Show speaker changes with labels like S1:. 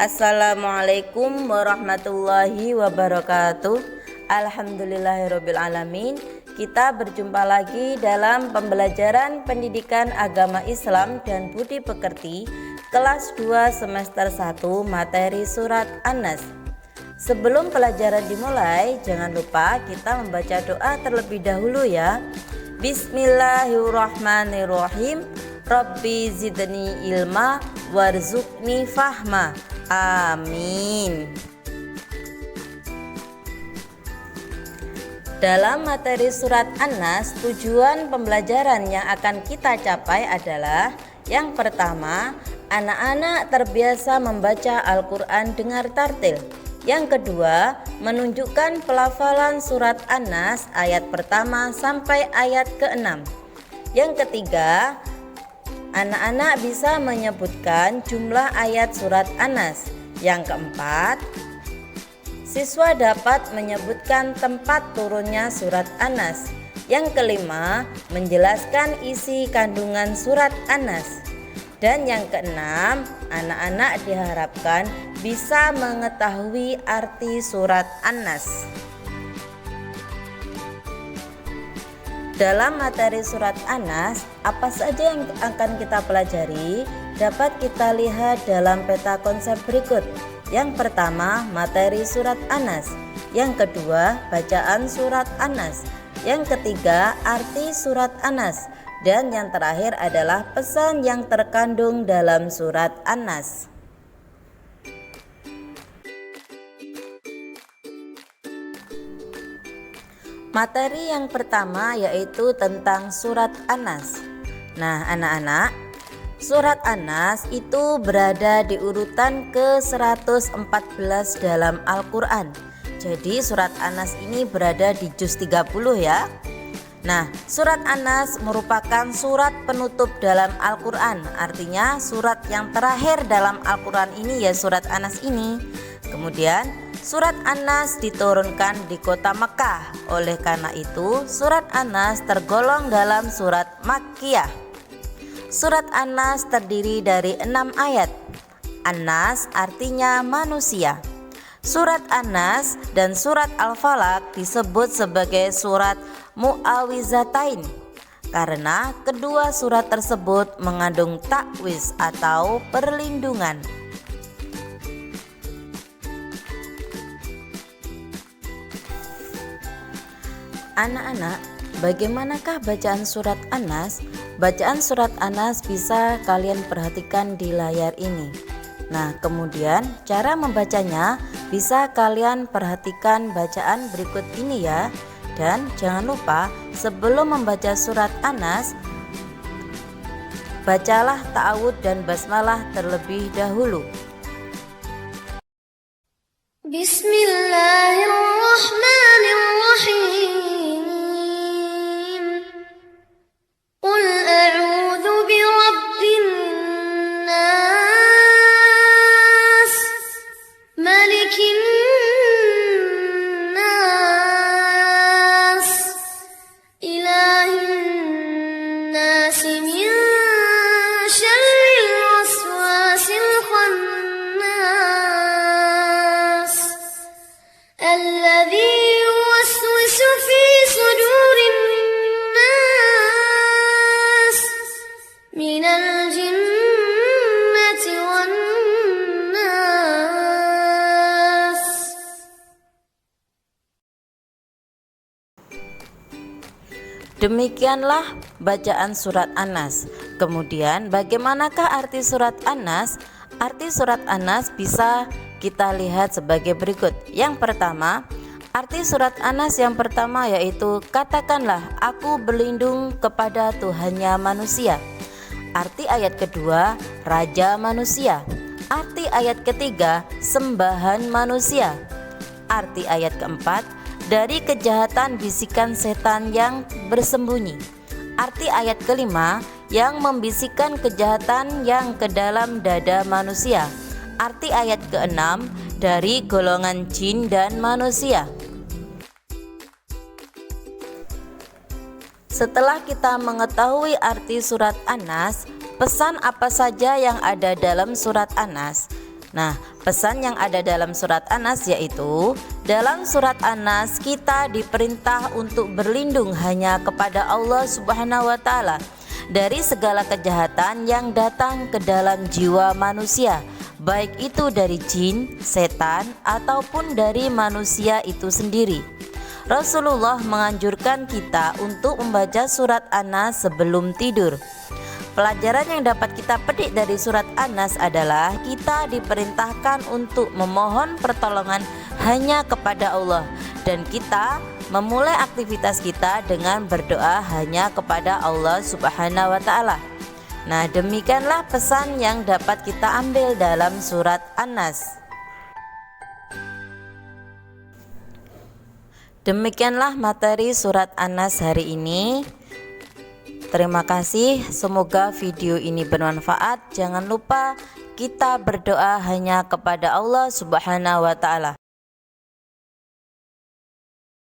S1: Assalamualaikum warahmatullahi wabarakatuh. Alhamdulillahirabbil alamin. Kita berjumpa lagi dalam pembelajaran pendidikan agama Islam dan budi pekerti kelas 2 semester 1 materi surat An-Nas. Sebelum pelajaran dimulai, jangan lupa kita membaca doa terlebih dahulu ya. Bismillahirrahmanirrahim. Rabbi zidni ilma warzuqni fahma. Amin. Dalam materi surat An-Nas, tujuan pembelajaran yang akan kita capai adalah: yang pertama, anak-anak terbiasa membaca Al-Quran dengar tartil. Yang kedua, menunjukkan pelafalan surat An-Nas ayat pertama sampai ayat ke-6. Yang ketiga, anak-anak bisa menyebutkan jumlah ayat surat An-Nas. Yang keempat, siswa dapat menyebutkan tempat turunnya surat An-Nas. Yang kelima, menjelaskan isi kandungan surat An-Nas. Dan yang keenam, anak-anak diharapkan bisa mengetahui arti surat An-Nas. Dalam materi surat An-Nas, apa saja yang akan kita pelajari dapat kita lihat dalam peta konsep berikut. Yang pertama, materi surat An-Nas. Yang kedua, bacaan surat An-Nas. Yang ketiga, arti surat An-Nas. Dan yang terakhir adalah pesan yang terkandung dalam surat An-Nas. Materi yang pertama yaitu tentang surat An-Nas. Nah, anak-anak, surat An-Nas itu berada di urutan ke-114 dalam Al-Quran. Jadi surat An-Nas ini berada di juz 30 ya. Nah, surat An-Nas merupakan surat penutup dalam Al-Quran. Artinya surat yang terakhir dalam Al-Quran ini ya surat An-Nas ini. Kemudian surat An-Nas diturunkan di kota Mekah. Oleh karena itu surat An-Nas tergolong dalam surat Makkiyah. Surat An-Nas terdiri dari 6 ayat. An-Nas artinya manusia. Surat An-Nas dan surat Al-Falaq disebut sebagai surat Mu'awizatain karena kedua surat tersebut mengandung takwiz atau perlindungan. Anak-anak, bagaimanakah bacaan surat An-Nas? Bacaan surat An-Nas bisa kalian perhatikan di layar ini. Nah, kemudian cara membacanya bisa kalian perhatikan bacaan berikut ini ya. Dan jangan lupa sebelum membaca surat An-Nas, bacalah ta'awudz dan basmalah terlebih dahulu.
S2: Bismillahirrahmanirrahim. Qul a'udzu birabbin nas, malikin nas, ilahin nas, min syarril waswasil khannas, alladzi yuwaswisu fi sudurin nas, minal jinnati wan nas.
S1: Demikianlah bacaan surat An-Nas. Kemudian bagaimanakah arti surat An-Nas? Arti surat An-Nas bisa kita lihat sebagai berikut. Yang pertama, arti surat An-Nas yang pertama yaitu katakanlah aku berlindung kepada Tuhannya manusia. Arti ayat kedua, raja manusia. Arti ayat ketiga, sembahan manusia. Arti ayat keempat, dari kejahatan bisikan setan yang bersembunyi. Arti ayat kelima, yang membisikkan kejahatan yang ke dalam dada manusia. Arti ayat keenam, dari golongan jin dan manusia. Setelah kita mengetahui arti surat An-Nas, pesan apa saja yang ada dalam surat An-Nas? Nah, Pesan yang ada dalam surat An-Nas yaitu, dalam surat An-Nas kita diperintah untuk berlindung hanya kepada Allah Subhanahu wa taala dari segala kejahatan yang datang ke dalam jiwa manusia, baik itu dari jin, setan, ataupun dari manusia itu sendiri. Rasulullah menganjurkan kita untuk membaca surat An-Nas sebelum tidur. Pelajaran yang dapat kita petik dari surat An-Nas adalah kita diperintahkan untuk memohon pertolongan hanya kepada Allah, dan kita memulai aktivitas kita dengan berdoa hanya kepada Allah Subhanahu wa taala. Nah, demikianlah pesan yang dapat kita ambil dalam surat An-Nas. Demikianlah materi surat An-Nas hari ini. Terima kasih, semoga video ini bermanfaat. Jangan lupa kita berdoa hanya kepada Allah Subhanahu wa taala.